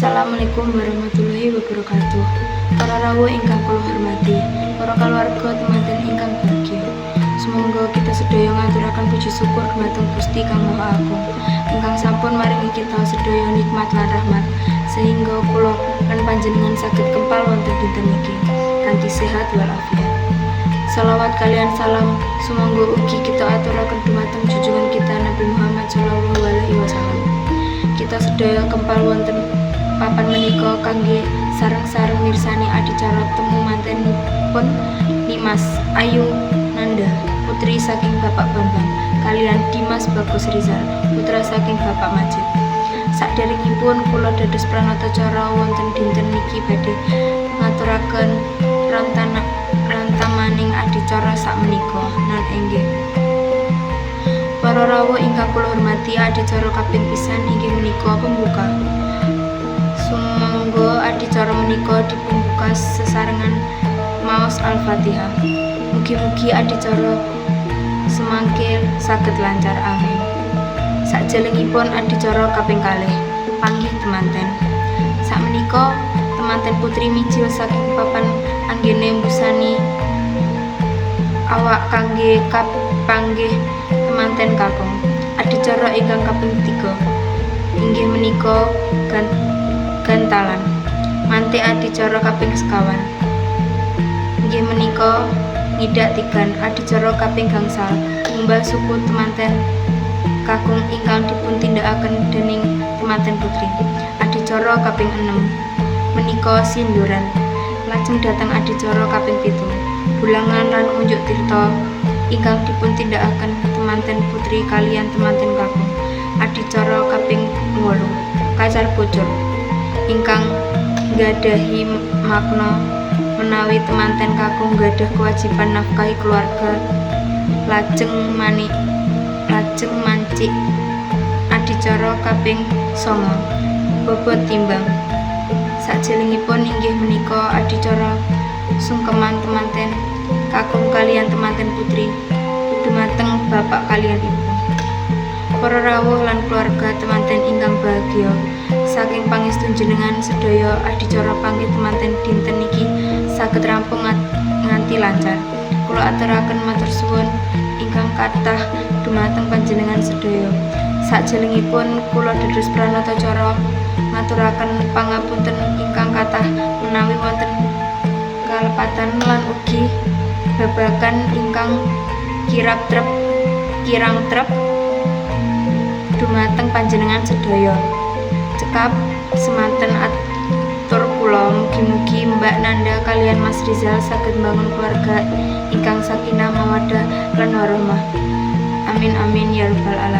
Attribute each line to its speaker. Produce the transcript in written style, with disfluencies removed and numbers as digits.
Speaker 1: Assalamualaikum warahmatullahi wabarakatuh. Para rawuh ingkang kula hormati, para kaluarga temanten ingkang bahagia. Sumangga kita sedaya ngaturaken puji syukur dumateng Gusti Kang Maha Agung ingkang sampun maringi kita sedaya nikmat lan rahmat sehingga kula lan panjenengan saged kempal wonten dinten niki kanthi sehat walafiat. Salawat kalian salam sumangga ugi kita aturaken dumateng junjungan kita Nabi Muhammad sallallahu alaihi wasallam. Kita sedaya kempal wonten papan menika kangge sareng-sareng mirsani adicara temu mantenipun Nimas Ayu Nanda, putri saking Bapak Bambang, kalian Dimas Bagus Rizal, putra saking Bapak Majid. Saderengipun kula dados pranatacara wonten dinten niki badhe ngaturaken rantamaning adicara sakmenika non inggih. Para rawuh ingkang kula hormati, adicara kaping pisan inggih menika pembuka. Sumangga adicara menika dipembuka sesarengan maos Al-Fatihah. Mugi-mugi adicara semangke saged lancar, amin. Sajelengipun adicara kaping kalih, panggih temanten. Sakmenika temanten putri mijil saking papan anggene mbusani awak kangge panggih temanten kakung. Adicara ingkang kaping 3 inggih menika gantalan. Mantik adicara kaping sekawan inggih menika ngidak tigan. Adicara kaping gangsal ngumbah suku temanten kakung ingkang dipun tindakaken dening temanten putri. Adicara kaping 6 menika sinduran. Lajeng datang adicara kaping 7 bulangan lan unjuk tirta ingkang dipun tindakaken temanten putri kalian temanten kakung. Adicara kaping 8 kacar bocor ingkang nggadahi makna menawi temanten kakung gadah kewajiban nafkahi keluarga lajeng mancik. Adicara kaping 9 bobot timbang. Sajelengipun inggih menika adicara sungkeman temanten kakung kalian temanten putri dumateng bapak kalian ibu. Para rawuh lan keluarga temanten ingkang bahagia, saking pangestun jenengan sedaya adicara panggih temanten dinten niki saged rampung nganti lancar. Kula aturaken matur suwun ingkang kathah dumateng panjenengan sedaya. Sajelengipun kula dados pranatacara ngaturaken pangapunten ingkang kathah menawi wonten kalepatan lan ugi babagan ingkang kirang trep dumateng panjenengan sedaya. Cekap semanten atur kula mugi-mugi Mbak Nanda kalian Mas Rizal saged mbangun keluarga ingkang sakinah mawaddah lan warahmah. Amin amin ya rabbal alamin.